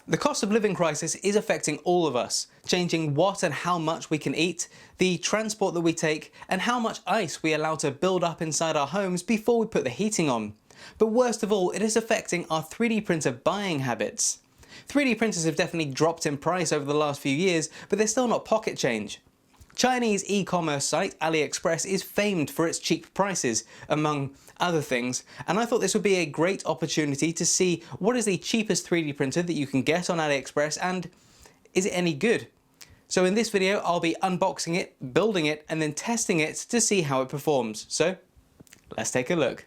The cost of living crisis is affecting all of us, changing what and how much we can eat, the transport that we take, and how much ice we allow to build up inside our homes before we put the heating on. But worst of all, it is affecting our 3D printer buying habits. 3D printers have definitely dropped in price over the last few years, but they're still not pocket change. Chinese e-commerce site AliExpress is famed for its cheap prices, among other things, and I thought this would be a great opportunity to see what is the cheapest 3D printer that you can get on AliExpress and is it any good? So in this video I'll be unboxing it, building it, and then testing it to see how it performs. So let's take a look.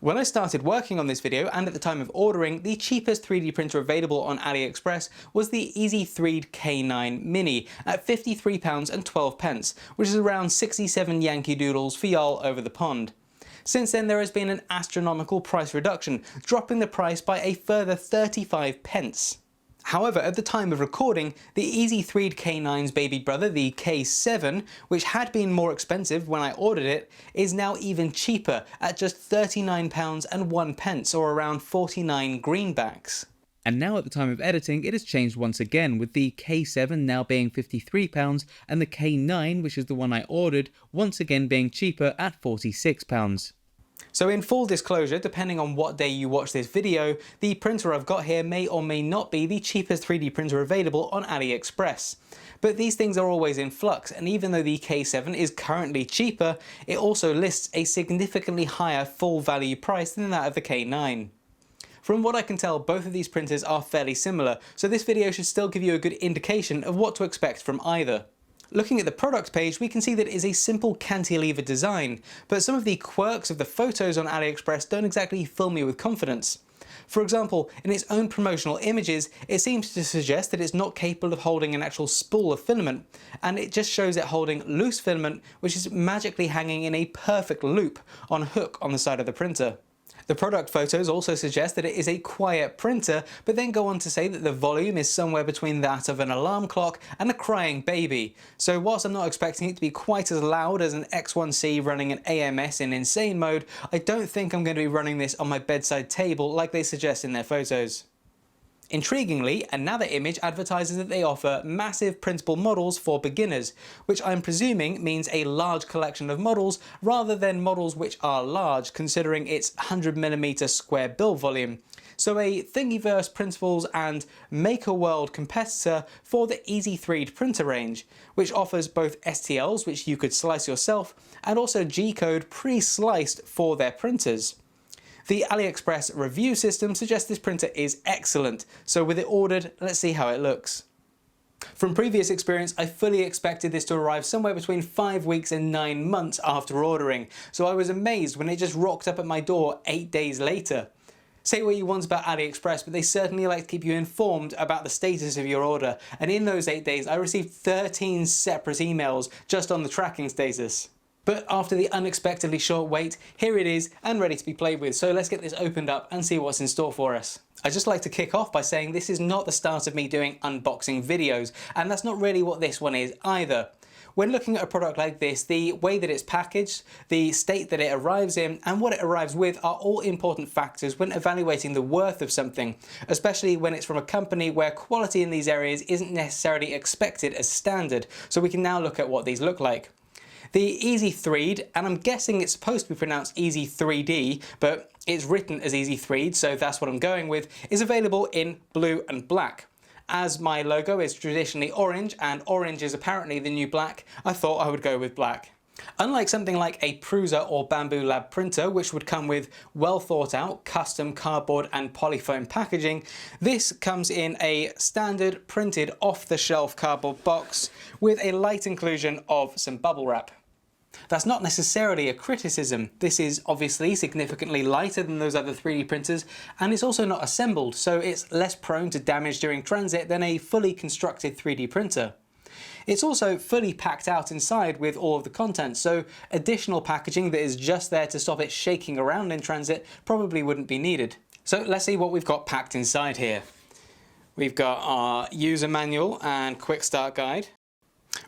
When I started working on this video, and at the time of ordering, the cheapest 3D printer available on AliExpress was the EasyThreed K9 Mini at £53.12, which is around 67 Yankee Doodles for y'all over the pond. Since then there has been an astronomical price reduction, dropping the price by a further 35 pence. However, at the time of recording, the EasyThreed K9's baby brother, the K7, which had been more expensive when I ordered it, is now even cheaper at just £39.01, or around 49 greenbacks. And now at the time of editing it has changed once again, with the K7 now being £53 and the K9, which is the one I ordered, once again being cheaper at £46. So in full disclosure, depending on what day you watch this video, the printer I've got here may or may not be the cheapest 3D printer available on AliExpress. But these things are always in flux, and even though the K7 is currently cheaper, it also lists a significantly higher full value price than that of the K9. From what I can tell, both of these printers are fairly similar, so this video should still give you a good indication of what to expect from either. Looking at the product page, we can see that it is a simple cantilever design, but some of the quirks of the photos on AliExpress don't exactly fill me with confidence. For example, in its own promotional images, it seems to suggest that it's not capable of holding an actual spool of filament, and it just shows it holding loose filament which is magically hanging in a perfect loop on a hook on the side of the printer. The product photos also suggest that it is a quiet printer, but then go on to say that the volume is somewhere between that of an alarm clock and a crying baby. So whilst I'm not expecting it to be quite as loud as an X1C running an AMS in insane mode, I don't think I'm going to be running this on my bedside table like they suggest in their photos. Intriguingly, another image advertises that they offer massive printable models for beginners, which I'm presuming means a large collection of models rather than models which are large, considering its 100mm square build volume. So a Thingiverse Printables and Makerworld competitor for the EasyThreed printer range, which offers both STLs, which you could slice yourself, and also G-code pre-sliced for their printers. The AliExpress review system suggests this printer is excellent, so with it ordered, let's see how it looks. From previous experience, I fully expected this to arrive somewhere between 5 weeks and 9 months after ordering, so I was amazed when it just rocked up at my door 8 days later. Say what you want about AliExpress, but they certainly like to keep you informed about the status of your order, and in those 8 days I received 13 separate emails just on the tracking status. But after the unexpectedly short wait, here it is and ready to be played with, so let's get this opened up and see what's in store for us. I'd just like to kick off by saying this is not the start of me doing unboxing videos, and that's not really what this one is either. When looking at a product like this, the way that it's packaged, the state that it arrives in, and what it arrives with are all important factors when evaluating the worth of something, especially when it's from a company where quality in these areas isn't necessarily expected as standard, so we can now look at what these look like. The EasyThreed, and I'm guessing it's supposed to be pronounced Easy3D, but it's written as EasyThreed, so that's what I'm going with, is available in blue and black. As my logo is traditionally orange, and orange is apparently the new black, I thought I would go with black. Unlike something like a Prusa or Bamboo Lab printer, which would come with well thought out custom cardboard and polyfoam packaging, this comes in a standard printed off the shelf cardboard box with a light inclusion of some bubble wrap. That's not necessarily a criticism. This is obviously significantly lighter than those other 3D printers, and it's also not assembled, so it's less prone to damage during transit than a fully constructed 3D printer. It's also fully packed out inside with all of the contents, so additional packaging that is just there to stop it shaking around in transit probably wouldn't be needed. So let's see what we've got packed inside here. We've got our user manual and quick start guide.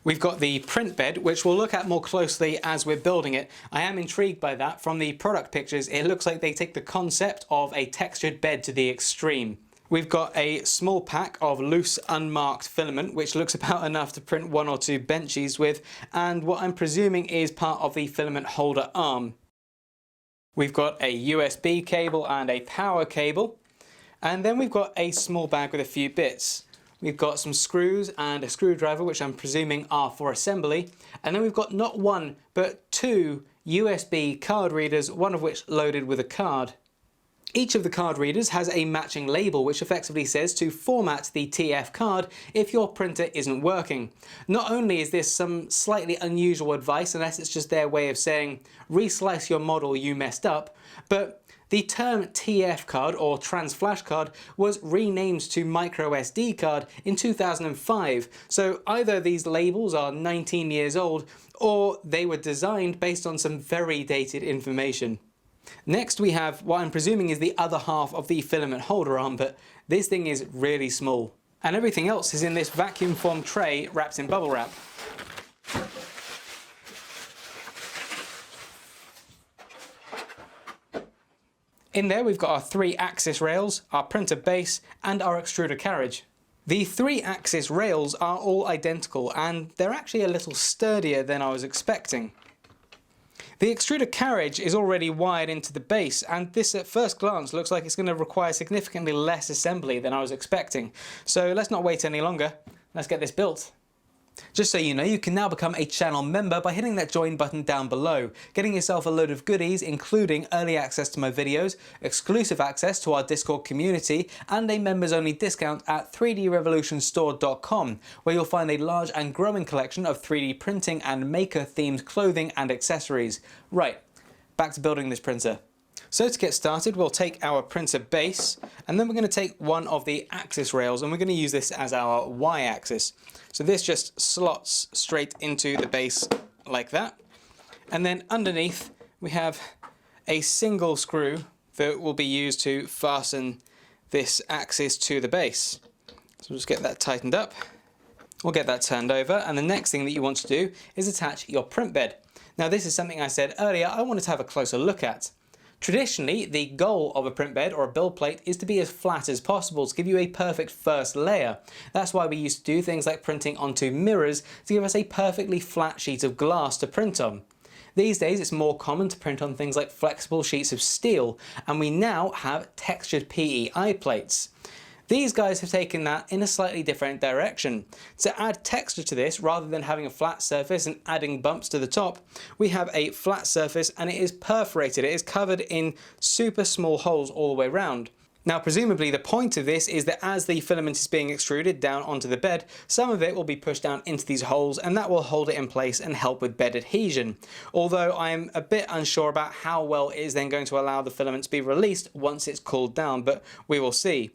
We've got the print bed, which we'll look at more closely as we're building it. I am intrigued by that. From the product pictures, it looks like they take the concept of a textured bed to the extreme. We've got a small pack of loose unmarked filament, which looks about enough to print 1 or 2 benches with, and what I'm presuming is part of the filament holder arm. We've got a USB cable and a power cable, and then we've got a small bag with a few bits. We've got some screws and a screwdriver, which I'm presuming are for assembly, and then we've got not 1 but 2 USB card readers, one of which loaded with a card. Each of the card readers has a matching label which effectively says to format the TF card if your printer isn't working. Not only is this some slightly unusual advice, unless it's just their way of saying reslice your model, you messed up, but the term TF card or trans flash card was renamed to micro SD card in 2005, so either these labels are 19 years old or they were designed based on some very dated information. Next we have what I'm presuming is the other half of the filament holder arm, but this thing is really small. And everything else is in this vacuum formed tray wrapped in bubble wrap. In there we've got our 3 axis rails, our printer base and our extruder carriage. The 3 axis rails are all identical and they're actually a little sturdier than I was expecting. The extruder carriage is already wired into the base, and this at first glance looks like it's going to require significantly less assembly than I was expecting. So let's not wait any longer, let's get this built. Just so you know, you can now become a channel member by hitting that join button down below, getting yourself a load of goodies including early access to my videos, exclusive access to our Discord community, and a members only discount at 3drevolutionstore.com, where you'll find a large and growing collection of 3D printing and maker themed clothing and accessories. Right, back to building this printer. So to get started, we'll take our printer base and then we're going to take one of the axis rails and we're going to use this as our y-axis. So this just slots straight into the base like that. And then underneath we have a single screw that will be used to fasten this axis to the base. So we'll just get that tightened up. We'll get that turned over, and the next thing that you want to do is attach your print bed. Now this is something I said earlier I wanted to have a closer look at. Traditionally, the goal of a print bed or a build plate is to be as flat as possible to give you a perfect first layer. That's why we used to do things like printing onto mirrors to give us a perfectly flat sheet of glass to print on. These days it's more common to print on things like flexible sheets of steel, and we now have textured PEI plates. These guys have taken that in a slightly different direction. To add texture to this, rather than having a flat surface and adding bumps to the top, we have a flat surface and it is perforated. It is covered in super small holes all the way around. Now presumably the point of this is that as the filament is being extruded down onto the bed, some of it will be pushed down into these holes and that will hold it in place and help with bed adhesion. Although I am a bit unsure about how well it is then going to allow the filament to be released once it's cooled down, but we will see.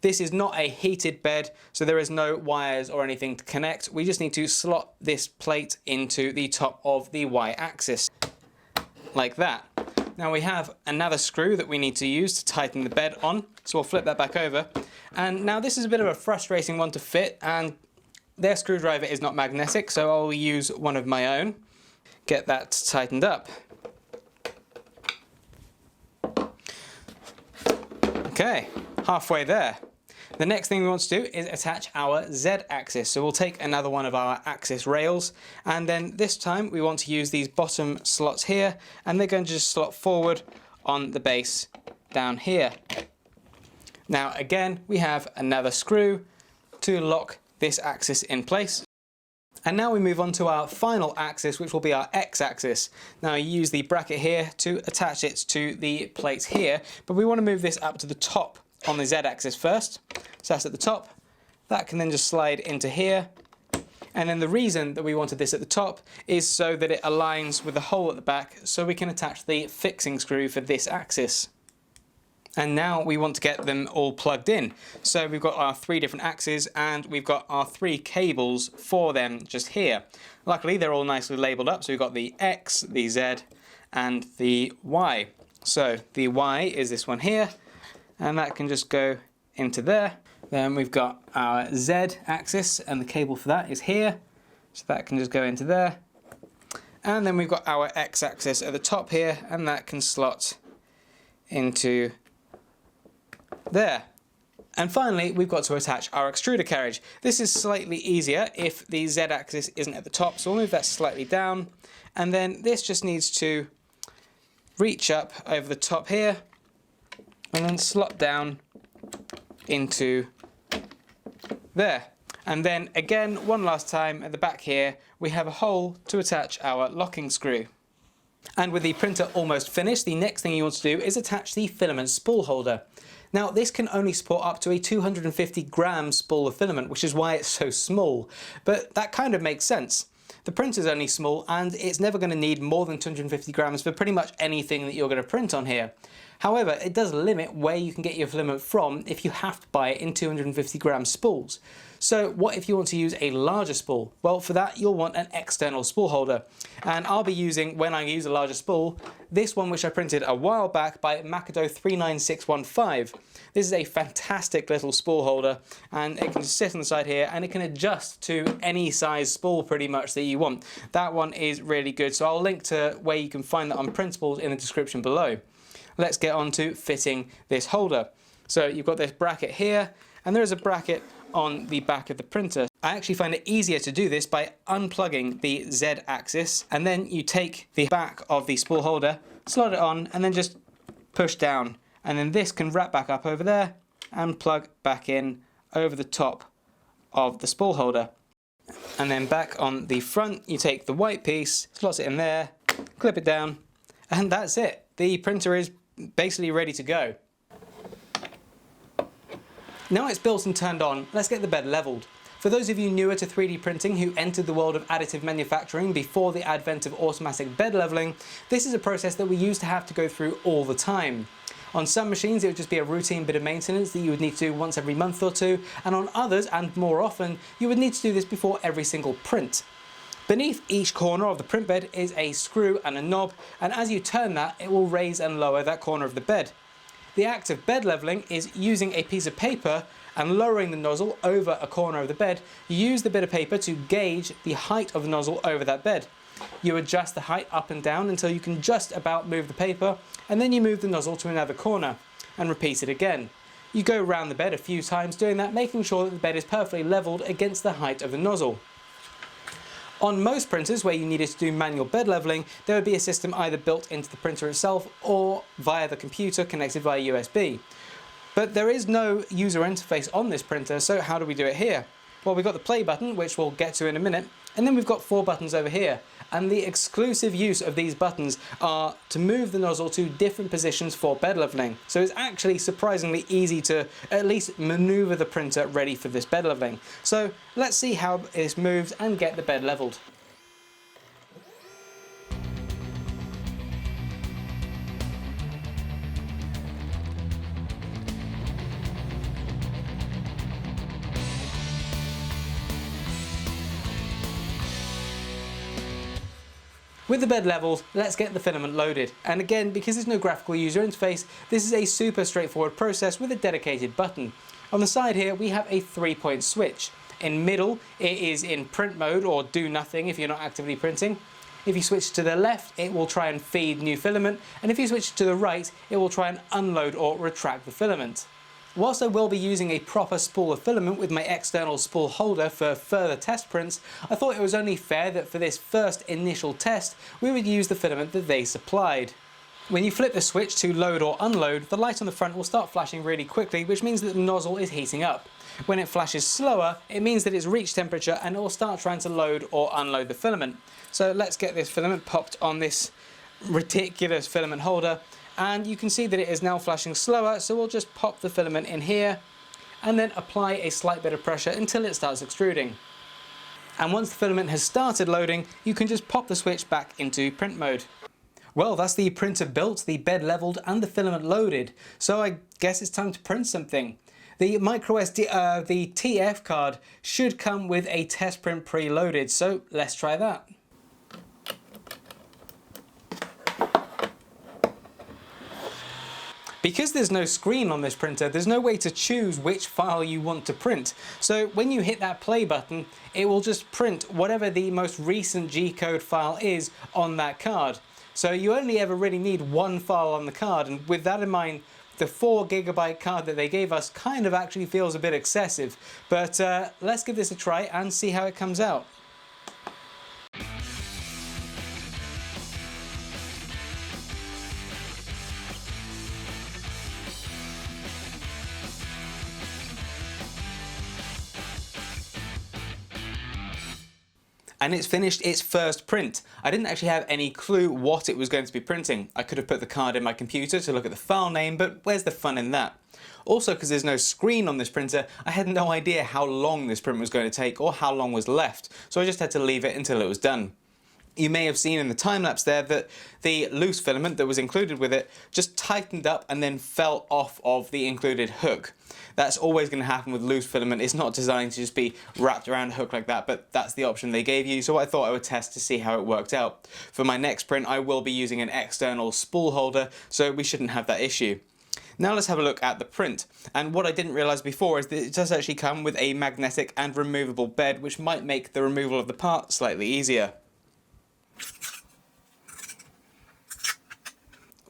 This is not a heated bed, so there is no wires or anything to connect. We just need to slot this plate into the top of the y-axis, like that. Now we have another screw that we need to use to tighten the bed on, so we'll flip that back over. And now this is a bit of a frustrating one to fit, and their screwdriver is not magnetic, so I'll use one of my own. Get that tightened up. Okay, halfway there. The next thing we want to do is attach our Z-axis. So we'll take another one of our axis rails, and then this time we want to use these bottom slots here, and they're going to just slot forward on the base down here. Now again, we have another screw to lock this axis in place. And now we move on to our final axis, which will be our X-axis. Now you use the bracket here to attach it to the plate here, but we want to move this up to the top on the Z-axis first. So that's at the top. That can then just slide into here. And then the reason that we wanted this at the top is so that it aligns with the hole at the back, so we can attach the fixing screw for this axis. And now we want to get them all plugged in. So we've got our 3 different axes and we've got our 3 cables for them just here. Luckily they're all nicely labelled up, so we've got the X, the Z and the Y. So the Y is this one here, and that can just go into there. Then we've got our Z axis and the cable for that is here. So that can just go into there. And then we've got our X-axis at the top here, and that can slot into there. And finally, we've got to attach our extruder carriage. This is slightly easier if the Z-axis isn't at the top, so we'll move that slightly down. And then this just needs to reach up over the top here, and then slot down into there. And then again, one last time at the back here, we have a hole to attach our locking screw. And with the printer almost finished, the next thing you want to do is attach the filament spool holder. Now this can only support up to a 250 gram spool of filament, which is why it's so small, but that kind of makes sense. The printer's only small and it's never going to need more than 250 grams for pretty much anything that you're going to print on here. However, it does limit where you can get your filament from if you have to buy it in 250 gram spools. So what if you want to use a larger spool? Well, for that you'll want an external spool holder. And I'll be using, when I use a larger spool, this one which I printed a while back by Macado 39615. This is a fantastic little spool holder, and it can sit on the side here and it can adjust to any size spool pretty much that you want. That one is really good, so I'll link to where you can find that on Printables in the description below. Let's get on to fitting this holder. So you've got this bracket here, and there is a bracket on the back of the printer. I actually find it easier to do this by unplugging the Z axis, and then you take the back of the spool holder, slot it on, and then just push down. And then this can wrap back up over there and plug back in over the top of the spool holder. And then back on the front, you take the white piece, slot it in there, clip it down, and that's it. The printer is basically ready to go. Now it's built and turned on, let's get the bed leveled. For those of you newer to 3D printing who entered the world of additive manufacturing before the advent of automatic bed leveling, this is a process that we used to have to go through all the time. On some machines it would just be a routine bit of maintenance that you would need to do once every month or two, and on others, and more often, you would need to do this before every single print. Beneath each corner of the print bed is a screw and a knob, and as you turn that, it will raise and lower that corner of the bed. The act of bed leveling is using a piece of paper and lowering the nozzle over a corner of the bed. You use the bit of paper to gauge the height of the nozzle over that bed. You adjust the height up and down until you can just about move the paper, and then you move the nozzle to another corner and repeat it again. You go around the bed a few times doing that, making sure that the bed is perfectly leveled against the height of the nozzle. On most printers where you needed to do manual bed leveling, there would be a system either built into the printer itself or via the computer connected via USB. But there is no user interface on this printer, so how do we do it here? Well, we've got the play button, which we'll get to in a minute, and then we've got 4 buttons over here. And the exclusive use of these buttons are to move the nozzle to different positions for bed leveling. So it's actually surprisingly easy to at least maneuver the printer ready for this bed leveling. So let's see how this moves and get the bed leveled. With the bed leveled, let's get the filament loaded. And again, because there's no graphical user interface, this is a super straightforward process with a dedicated button. On the side here, we have a 3-point switch. In middle, it is in print mode, or do nothing if you're not actively printing. If you switch to the left, it will try and feed new filament, and if you switch to the right, it will try and unload or retract the filament. Whilst I will be using a proper spool of filament with my external spool holder for further test prints, I thought it was only fair that for this first initial test, we would use the filament that they supplied. When you flip the switch to load or unload, the light on the front will start flashing really quickly, which means that the nozzle is heating up. When it flashes slower, it means that it's reached temperature and it will start trying to load or unload the filament. So let's get this filament popped on this ridiculous filament holder. And you can see that it is now flashing slower, so we'll just pop the filament in here and then apply a slight bit of pressure until it starts extruding. And once the filament has started loading, you can just pop the switch back into print mode. Well, that's the printer built, the bed leveled and the filament loaded, so I guess it's time to print something. The microSD, the TF card should come with a test print preloaded, so let's try that. Because there's no screen on this printer, there's no way to choose which file you want to print. So when you hit that play button, it will just print whatever the most recent G-code file is on that card. So you only ever really need one file on the card, and with that in mind, the 4GB card that they gave us kind of actually feels a bit excessive. But let's give this a try and see how it comes out. And it's finished its first print. I didn't actually have any clue what it was going to be printing. I could have put the card in my computer to look at the file name, but where's the fun in that? Also, because there's no screen on this printer, I had no idea how long this print was going to take or how long was left, so I just had to leave it until it was done. You may have seen in the time-lapse there that the loose filament that was included with it just tightened up and then fell off of the included hook. That's always going to happen with loose filament. It's not designed to just be wrapped around a hook like that, but that's the option they gave you, so I thought I would test to see how it worked out. For my next print, I will be using an external spool holder, so we shouldn't have that issue. Now let's have a look at the print, and what I didn't realise before is that it does actually come with a magnetic and removable bed, which might make the removal of the part slightly easier.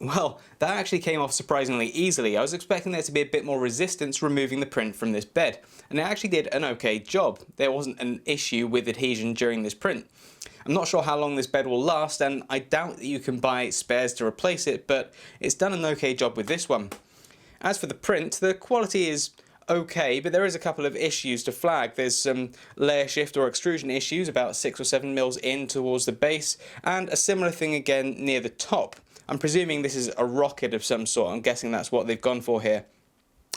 Well, that actually came off surprisingly easily. I was expecting there to be a bit more resistance removing the print from this bed, and it actually did an okay job. There wasn't an issue with adhesion during this print. I'm not sure how long this bed will last, and I doubt that you can buy spares to replace it, but it's done an okay job with this one. As for the print, the quality is okay, but there is a couple of issues to flag. There's some layer shift or extrusion issues about 6 or 7 mils in towards the base, and a similar thing again near the top. I'm presuming this is a rocket of some sort. I'm guessing that's what they've gone for here.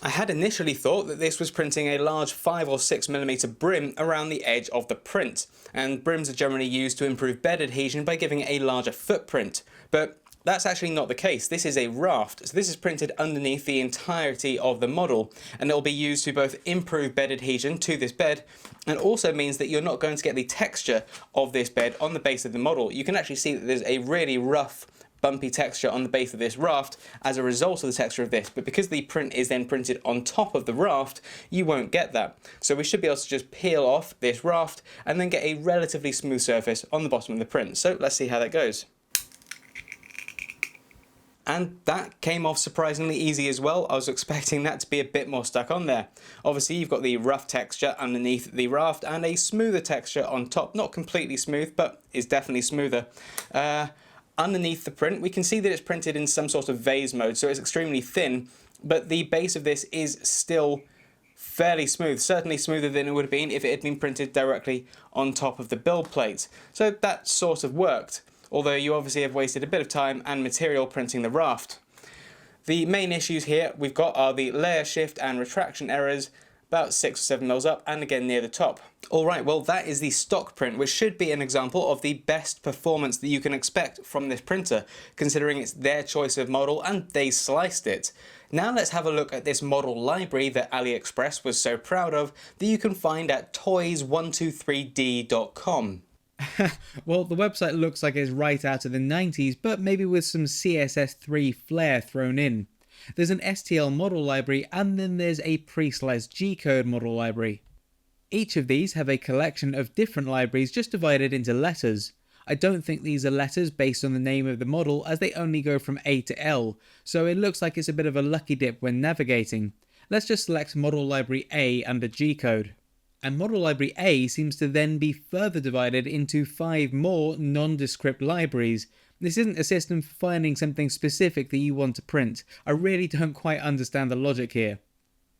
I had initially thought that this was printing a large 5 or 6mm brim around the edge of the print, and brims are generally used to improve bed adhesion by giving it a larger footprint, but that's actually not the case. This is a raft, so this is printed underneath the entirety of the model, and it will be used to both improve bed adhesion to this bed, and also means that you're not going to get the texture of this bed on the base of the model. You can actually see that there's a really rough, bumpy texture on the base of this raft as a result of the texture of this, but because the print is then printed on top of the raft, you won't get that. So we should be able to just peel off this raft and then get a relatively smooth surface on the bottom of the print. So let's see how that goes. And that came off surprisingly easy as well. I was expecting that to be a bit more stuck on there. Obviously you've got the rough texture underneath the raft and a smoother texture on top. Not completely smooth, but is definitely smoother. Underneath the print, we can see that it's printed in some sort of vase mode, so it's extremely thin, but the base of this is still fairly smooth, certainly smoother than it would have been if it had been printed directly on top of the build plate. So that sort of worked, although you obviously have wasted a bit of time and material printing the raft. The main issues here we've got are the layer shift and retraction errors, about 6 or 7 mils up, and again near the top. Alright, well that is the stock print, which should be an example of the best performance that you can expect from this printer, considering it's their choice of model and they sliced it. Now let's have a look at this model library that AliExpress was so proud of that you can find at toys123d.com. Well, the website looks like it's right out of the 90s, but maybe with some CSS3 flair thrown in. There's an STL model library, and then there's a pre-sliced G-code model library. Each of these have a collection of different libraries just divided into letters. I don't think these are letters based on the name of the model, as they only go from A to L, so it looks like it's a bit of a lucky dip when navigating. Let's just select Model Library A under G-code. And Model Library A seems to then be further divided into 5 more nondescript libraries. This isn't a system for finding something specific that you want to print. I really don't quite understand the logic here.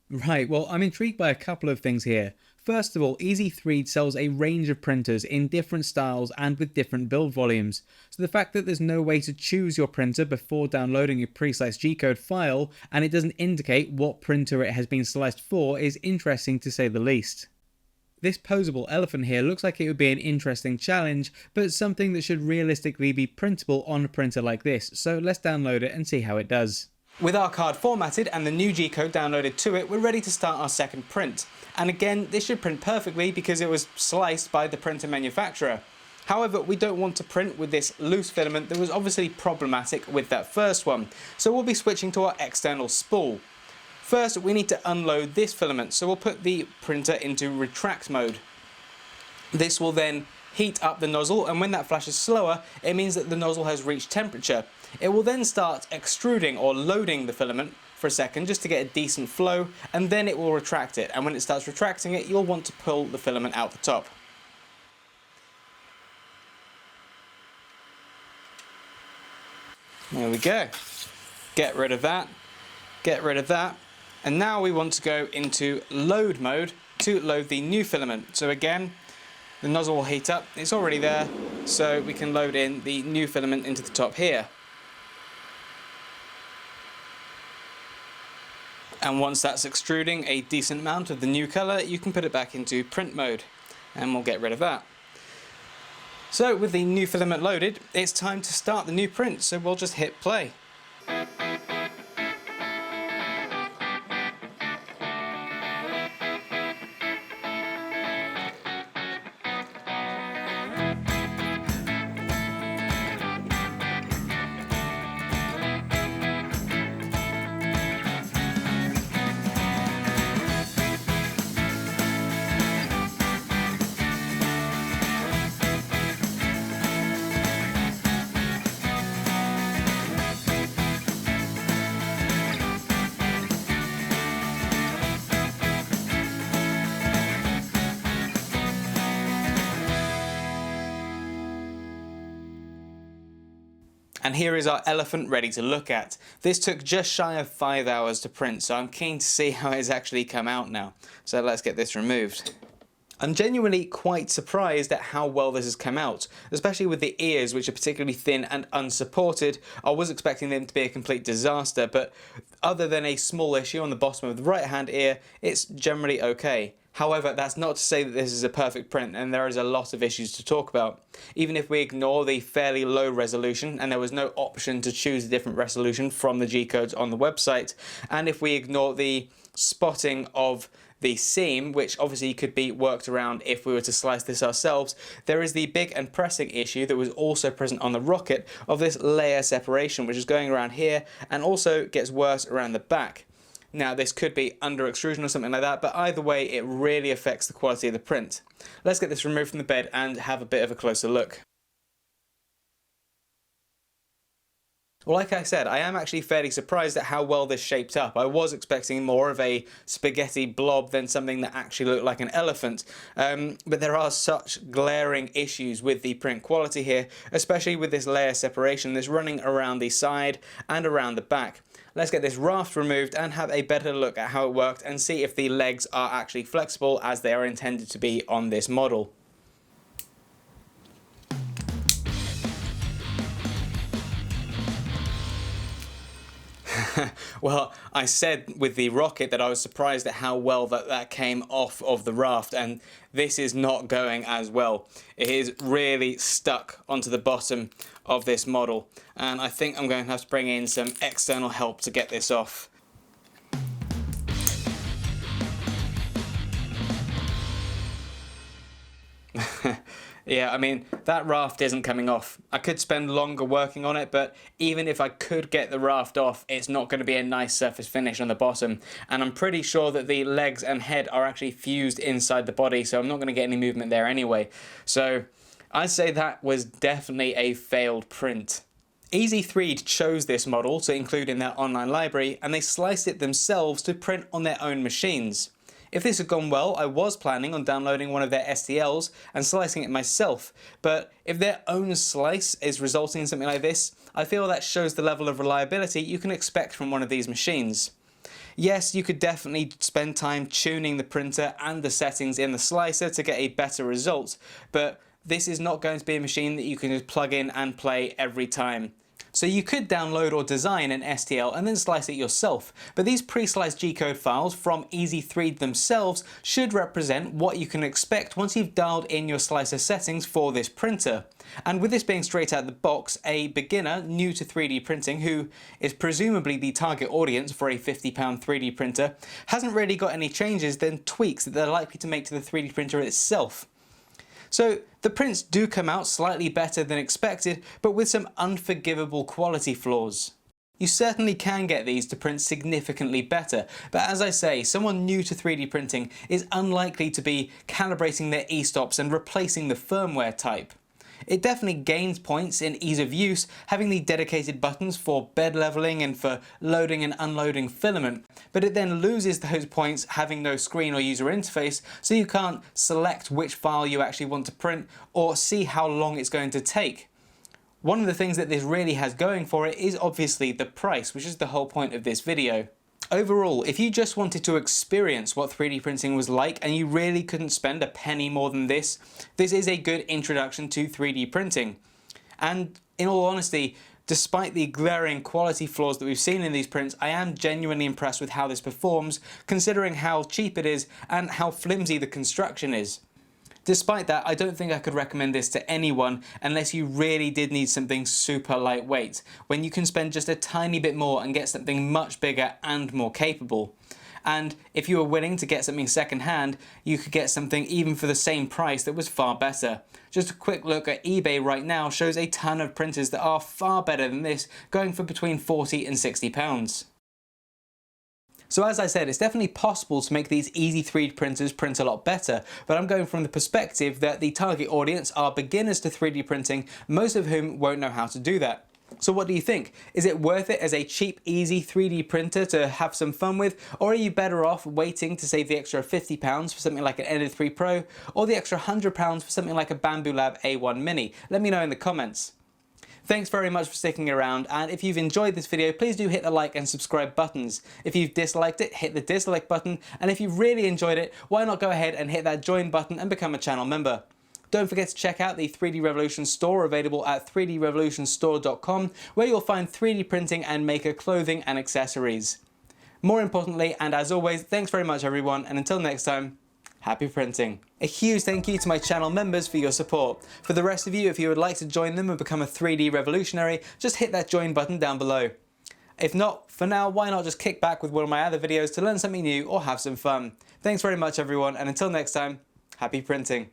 Right, well, I'm intrigued by a couple of things here. First of all, EasyThreed sells a range of printers in different styles and with different build volumes, so the fact that there's no way to choose your printer before downloading a pre-sliced G-code file, and it doesn't indicate what printer it has been sliced for, is interesting to say the least. This posable elephant here looks like it would be an interesting challenge, but something that should realistically be printable on a printer like this, so let's download it and see how it does. With our card formatted and the new G-code downloaded to it, we're ready to start our second print. And again, this should print perfectly because it was sliced by the printer manufacturer. However, we don't want to print with this loose filament that was obviously problematic with that first one, so we'll be switching to our external spool. First, we need to unload this filament, so we'll put the printer into retract mode. This will then heat up the nozzle, and when that flashes slower, it means that the nozzle has reached temperature. It will then start extruding or loading the filament for a second just to get a decent flow, and then it will retract it, and when it starts retracting it, you'll want to pull the filament out the top. There we go. Get rid of that, get rid of that, and now we want to go into load mode to load the new filament. So again, the nozzle will heat up, it's already there, so we can load in the new filament into the top here. And once that's extruding a decent amount of the new colour, you can put it back into print mode, and we'll get rid of that. So with the new filament loaded, it's time to start the new print, so we'll just hit play. And here is our elephant ready to look at. This took just shy of 5 hours to print, so I'm keen to see how it's actually come out now. So let's get this removed. I'm genuinely quite surprised at how well this has come out, especially with the ears, which are particularly thin and unsupported. I was expecting them to be a complete disaster, but other than a small issue on the bottom of the right hand ear, it's generally okay. However, that's not to say that this is a perfect print, and there is a lot of issues to talk about. Even if we ignore the fairly low resolution, and there was no option to choose a different resolution from the G-codes on the website, and if we ignore the spotting of the seam, which obviously could be worked around if we were to slice this ourselves, there is the big and pressing issue that was also present on the Rocket of this layer separation, which is going around here and also gets worse around the back. Now this could be under extrusion or something like that, but either way it really affects the quality of the print. Let's get this removed from the bed and have a bit of a closer look. Well, like I said, I am actually fairly surprised at how well this shaped up. I was expecting more of a spaghetti blob than something that actually looked like an elephant. But there are such glaring issues with the print quality here, especially with this layer separation that's running around the side and around the back. Let's get this raft removed and have a better look at how it worked and see if the legs are actually flexible as they are intended to be on this model. Well, I said with the Rocket that I was surprised at how well that came off of the raft, and this is not going as well. It is really stuck onto the bottom of this model, and I think I'm going to have to bring in some external help to get this off. Yeah, I mean, that raft isn't coming off. I could spend longer working on it, but even if I could get the raft off, it's not going to be a nice surface finish on the bottom. And I'm pretty sure that the legs and head are actually fused inside the body, so I'm not going to get any movement there anyway. So I'd say that was definitely a failed print. EasyThreed chose this model to include in their online library, and they sliced it themselves to print on their own machines. If this had gone well, I was planning on downloading one of their STLs and slicing it myself, but if their own slice is resulting in something like this, I feel that shows the level of reliability you can expect from one of these machines. Yes, you could definitely spend time tuning the printer and the settings in the slicer to get a better result, but this is not going to be a machine that you can just plug in and play every time. So you could download or design an STL and then slice it yourself, but these pre-sliced G-code files from EasyThreed themselves should represent what you can expect once you've dialed in your slicer settings for this printer. And with this being straight out of the box, a beginner new to 3D printing, who is presumably the target audience for a £50 3D printer, hasn't really got any changes than tweaks that they're likely to make to the 3D printer itself. So the prints do come out slightly better than expected, but with some unforgivable quality flaws. You certainly can get these to print significantly better, but as I say, someone new to 3D printing is unlikely to be calibrating their e-stops and replacing the firmware type. It definitely gains points in ease of use, having the dedicated buttons for bed leveling and for loading and unloading filament, but it then loses those points having no screen or user interface, so you can't select which file you actually want to print or see how long it's going to take. One of the things that this really has going for it is obviously the price, which is the whole point of this video. Overall, if you just wanted to experience what 3D printing was like and you really couldn't spend a penny more than this is a good introduction to 3D printing. And in all honesty, despite the glaring quality flaws that we've seen in these prints, I am genuinely impressed with how this performs, considering how cheap it is and how flimsy the construction is. Despite that, I don't think I could recommend this to anyone unless you really did need something super lightweight, when you can spend just a tiny bit more and get something much bigger and more capable. And if you were willing to get something second hand, you could get something even for the same price that was far better. Just a quick look at eBay right now shows a ton of printers that are far better than this, going for between £40 and £60. So as I said, it's definitely possible to make these EasyThreed printers print a lot better, but I'm going from the perspective that the target audience are beginners to 3D printing, most of whom won't know how to do that. So what do you think? Is it worth it as a cheap, easy 3D printer to have some fun with, or are you better off waiting to save the extra £50 for something like an Ender 3 Pro, or the extra £100 for something like a Bambu Lab A1 Mini? Let me know in the comments. Thanks very much for sticking around, and if you've enjoyed this video, please do hit the like and subscribe buttons. If you've disliked it, hit the dislike button, and if you've really enjoyed it, why not go ahead and hit that join button and become a channel member. Don't forget to check out the 3D Revolution store available at 3drevolutionstore.com, where you'll find 3D printing and maker clothing and accessories. More importantly, and as always, thanks very much everyone, and until next time, happy printing. A huge thank you to my channel members for your support. For the rest of you, if you would like to join them and become a 3D revolutionary, just hit that join button down below. If not, for now, why not just kick back with one of my other videos to learn something new or have some fun. Thanks very much everyone, and until next time, happy printing.